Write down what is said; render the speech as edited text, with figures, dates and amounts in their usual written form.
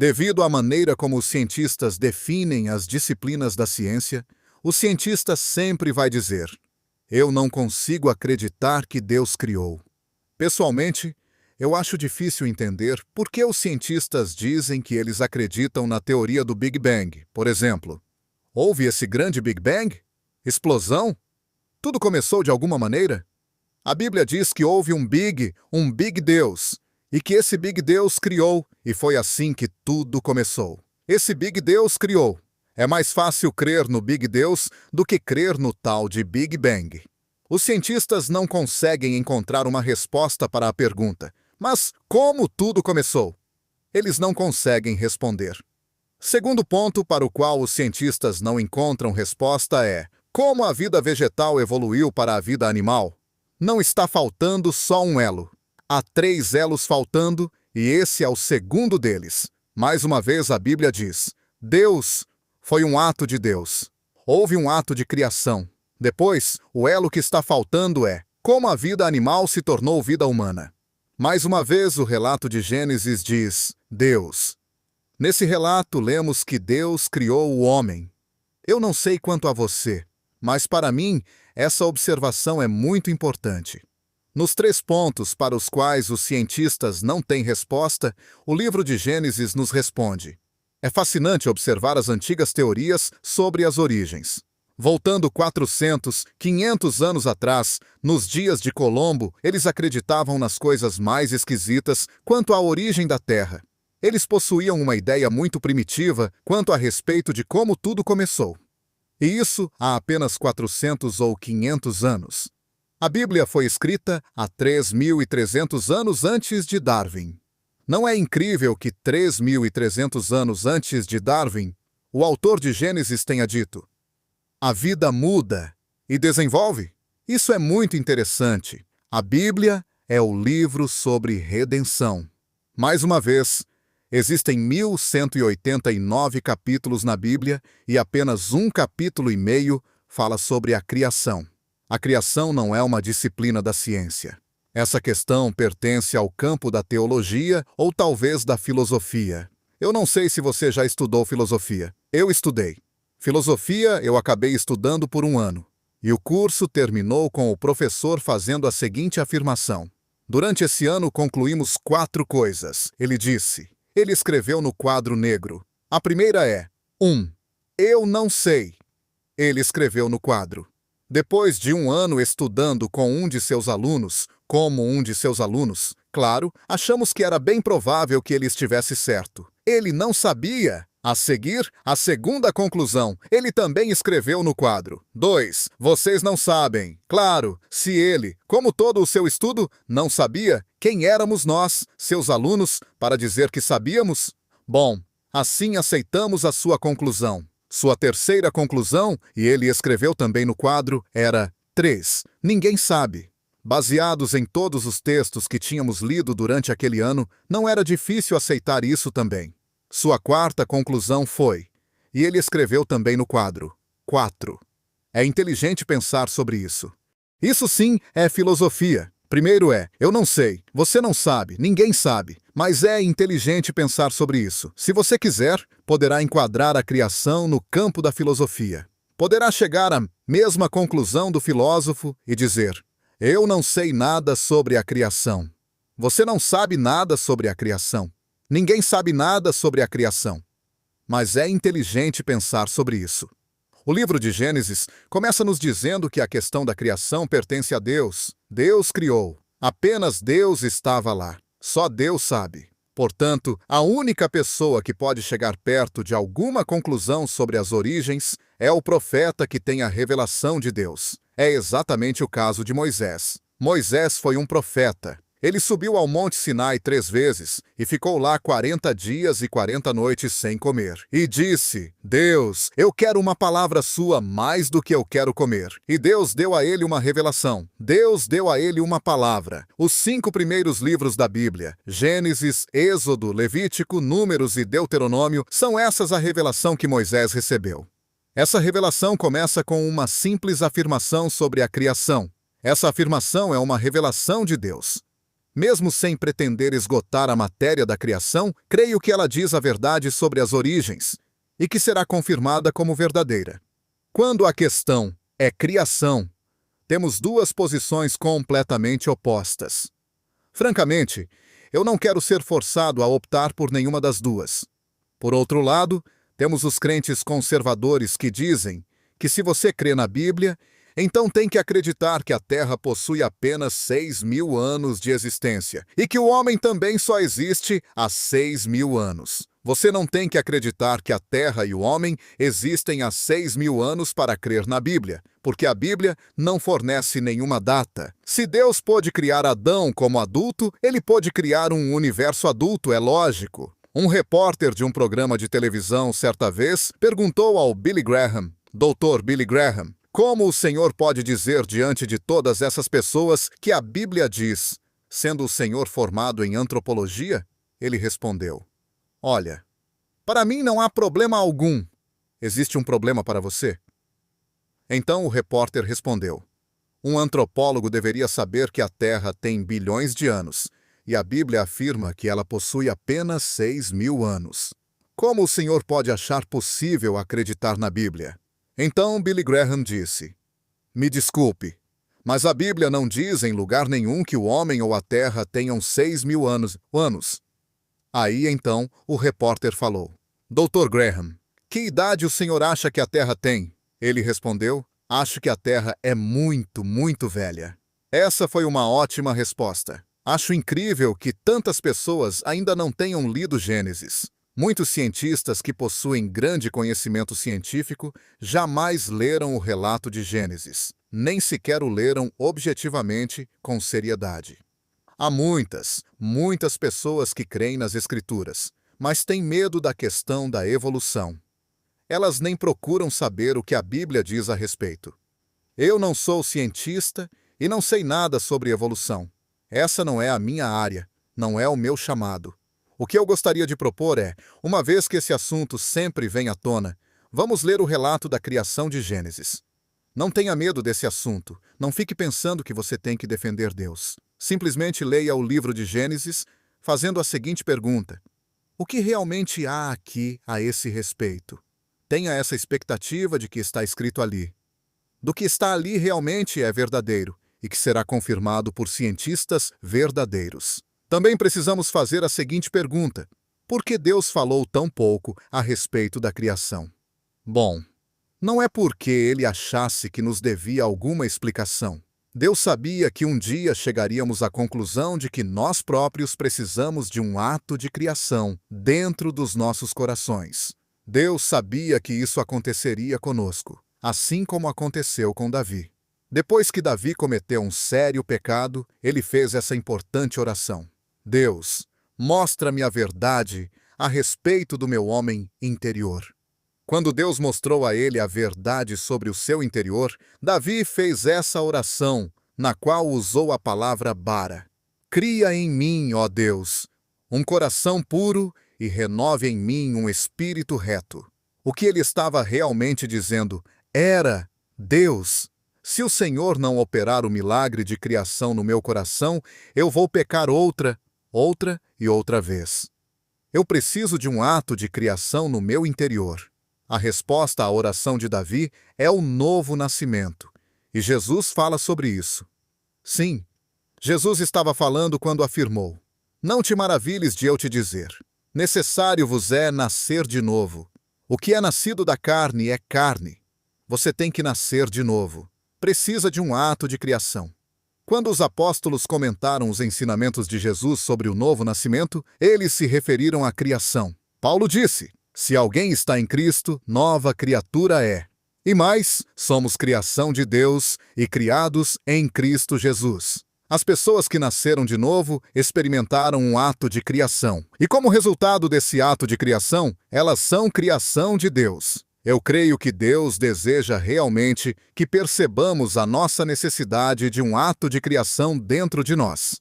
Devido à maneira como os cientistas definem as disciplinas da ciência, o cientista sempre vai dizer: eu não consigo acreditar que Deus criou. Pessoalmente, eu acho difícil entender por que os cientistas dizem que eles acreditam na teoria do Big Bang, por exemplo. Houve esse grande Big Bang? Explosão? Tudo começou de alguma maneira? A Bíblia diz que houve um Big Deus, e que esse Big Deus criou, e foi assim que tudo começou. Esse Big Deus criou. É mais fácil crer no Big Deus do que crer no tal de Big Bang. Os cientistas não conseguem encontrar uma resposta para a pergunta: mas como tudo começou? Eles não conseguem responder. Segundo ponto para o qual os cientistas não encontram resposta é: como a vida vegetal evoluiu para a vida animal? Não está faltando só um elo. Há 3 elos faltando e esse é o segundo deles. Mais uma vez a Bíblia diz: Deus foi um ato de Deus. Houve um ato de criação. Depois, o elo que está faltando é como a vida animal se tornou vida humana. Mais uma vez o relato de Gênesis diz: Deus. Nesse relato lemos que Deus criou o homem. Eu não sei quanto a você, mas para mim essa observação é muito importante. Nos 3 pontos para os quais os cientistas não têm resposta, o livro de Gênesis nos responde. É fascinante observar as antigas teorias sobre as origens. Voltando 400, 500 anos atrás, nos dias de Colombo, eles acreditavam nas coisas mais esquisitas quanto à origem da Terra. Eles possuíam uma ideia muito primitiva quanto a respeito de como tudo começou. E isso há apenas 400 ou 500 anos. A Bíblia foi escrita há 3.300 anos antes de Darwin. Não é incrível que 3.300 anos antes de Darwin, o autor de Gênesis tenha dito: a vida muda e desenvolve? Isso é muito interessante. A Bíblia é o livro sobre redenção. Mais uma vez, existem 1.189 capítulos na Bíblia e apenas 1,5 capítulo fala sobre a criação. A criação não é uma disciplina da ciência. Essa questão pertence ao campo da teologia ou talvez da filosofia. Eu não sei se você já estudou filosofia. Eu estudei. Filosofia eu acabei estudando por 1 ano. E o curso terminou com o professor fazendo a seguinte afirmação: durante esse ano concluímos 4 coisas. Ele disse. Ele escreveu no quadro negro. A primeira é: 1. Eu não sei. Ele escreveu no quadro. Depois de 1 ano estudando com um de seus alunos, claro, achamos que era bem provável que ele estivesse certo. Ele não sabia. A seguir, a segunda conclusão, ele também escreveu no quadro. 2. Vocês não sabem. Claro, se ele, como todo o seu estudo, não sabia, quem éramos nós, seus alunos, para dizer que sabíamos? Bom, assim aceitamos a sua conclusão. Sua terceira conclusão, e ele escreveu também no quadro, era 3. Ninguém sabe. Baseados em todos os textos que tínhamos lido durante aquele ano, não era difícil aceitar isso também. Sua quarta conclusão foi, e ele escreveu também no quadro, 4. É inteligente pensar sobre isso. Isso sim é filosofia. Primeiro é: eu não sei, você não sabe, ninguém sabe, mas é inteligente pensar sobre isso. Se você quiser, poderá enquadrar a criação no campo da filosofia. Poderá chegar à mesma conclusão do filósofo e dizer: eu não sei nada sobre a criação. Você não sabe nada sobre a criação. Ninguém sabe nada sobre a criação. Mas é inteligente pensar sobre isso. O livro de Gênesis começa nos dizendo que a questão da criação pertence a Deus. Deus criou. Apenas Deus estava lá. Só Deus sabe. Portanto, a única pessoa que pode chegar perto de alguma conclusão sobre as origens é o profeta que tem a revelação de Deus. É exatamente o caso de Moisés. Moisés foi um profeta. Ele subiu ao Monte Sinai 3 vezes e ficou lá 40 dias e 40 noites sem comer. E disse: Deus, eu quero uma palavra sua mais do que eu quero comer. E Deus deu a ele uma revelação. Deus deu a ele uma palavra. Os 5 primeiros livros da Bíblia, Gênesis, Êxodo, Levítico, Números e Deuteronômio, são essas a revelação que Moisés recebeu. Essa revelação começa com uma simples afirmação sobre a criação. Essa afirmação é uma revelação de Deus. Mesmo sem pretender esgotar a matéria da criação, creio que ela diz a verdade sobre as origens e que será confirmada como verdadeira. Quando a questão é criação, temos duas posições completamente opostas. Francamente, eu não quero ser forçado a optar por nenhuma das duas. Por outro lado, temos os crentes conservadores que dizem que se você crê na Bíblia, então tem que acreditar que a Terra possui apenas 6.000 anos de existência e que o homem também só existe há 6.000 anos. Você não tem que acreditar que a Terra e o homem existem há 6.000 anos para crer na Bíblia, porque a Bíblia não fornece nenhuma data. Se Deus pôde criar Adão como adulto, ele pôde criar um universo adulto, é lógico. Um repórter de um programa de televisão, certa vez, perguntou ao Billy Graham, Dr. Billy Graham, como o senhor pode dizer diante de todas essas pessoas que a Bíblia diz, sendo o senhor formado em antropologia? Ele respondeu: olha, para mim não há problema algum. Existe um problema para você? Então o repórter respondeu: um antropólogo deveria saber que a Terra tem bilhões de anos, e a Bíblia afirma que ela possui apenas 6.000 anos. Como o senhor pode achar possível acreditar na Bíblia? Então Billy Graham disse: me desculpe, mas a Bíblia não diz em lugar nenhum que o homem ou a Terra tenham 6.000 anos. Aí então o repórter falou: Dr. Graham, que idade o senhor acha que a Terra tem? Ele respondeu: acho que a Terra é muito, muito velha. Essa foi uma ótima resposta. Acho incrível que tantas pessoas ainda não tenham lido Gênesis. Muitos cientistas que possuem grande conhecimento científico jamais leram o relato de Gênesis, nem sequer o leram objetivamente com seriedade. Há muitas pessoas que creem nas Escrituras, mas têm medo da questão da evolução. Elas nem procuram saber o que a Bíblia diz a respeito. Eu não sou cientista e não sei nada sobre evolução. Essa não é a minha área, não é o meu chamado. O que eu gostaria de propor é, uma vez que esse assunto sempre vem à tona, vamos ler o relato da criação de Gênesis. Não tenha medo desse assunto, não fique pensando que você tem que defender Deus. Simplesmente leia o livro de Gênesis, fazendo a seguinte pergunta: o que realmente há aqui a esse respeito? Tenha essa expectativa de que está escrito ali. Do que está ali realmente é verdadeiro e que será confirmado por cientistas verdadeiros. Também precisamos fazer a seguinte pergunta: por que Deus falou tão pouco a respeito da criação? Bom, não é porque ele achasse que nos devia alguma explicação. Deus sabia que um dia chegaríamos à conclusão de que nós próprios precisamos de um ato de criação dentro dos nossos corações. Deus sabia que isso aconteceria conosco, assim como aconteceu com Davi. Depois que Davi cometeu um sério pecado, ele fez essa importante oração: Deus, mostra-me a verdade a respeito do meu homem interior. Quando Deus mostrou a ele a verdade sobre o seu interior, Davi fez essa oração, na qual usou a palavra bara. Cria em mim, ó Deus, um coração puro e renove em mim um espírito reto. O que ele estava realmente dizendo era: Deus, se o Senhor não operar o milagre de criação no meu coração, eu vou pecar outra e outra vez. Eu preciso de um ato de criação no meu interior. A resposta à oração de Davi é o novo nascimento, e Jesus fala sobre isso. Sim, Jesus estava falando quando afirmou: não te maravilhes de eu te dizer, necessário vos é nascer de novo. O que é nascido da carne é carne. Você tem que nascer de novo. Precisa de um ato de criação. Quando os apóstolos comentaram os ensinamentos de Jesus sobre o novo nascimento, eles se referiram à criação. Paulo disse: se alguém está em Cristo, nova criatura é. E mais, somos criação de Deus e criados em Cristo Jesus. As pessoas que nasceram de novo experimentaram um ato de criação. E como resultado desse ato de criação, elas são criação de Deus. Eu creio que Deus deseja realmente que percebamos a nossa necessidade de um ato de criação dentro de nós.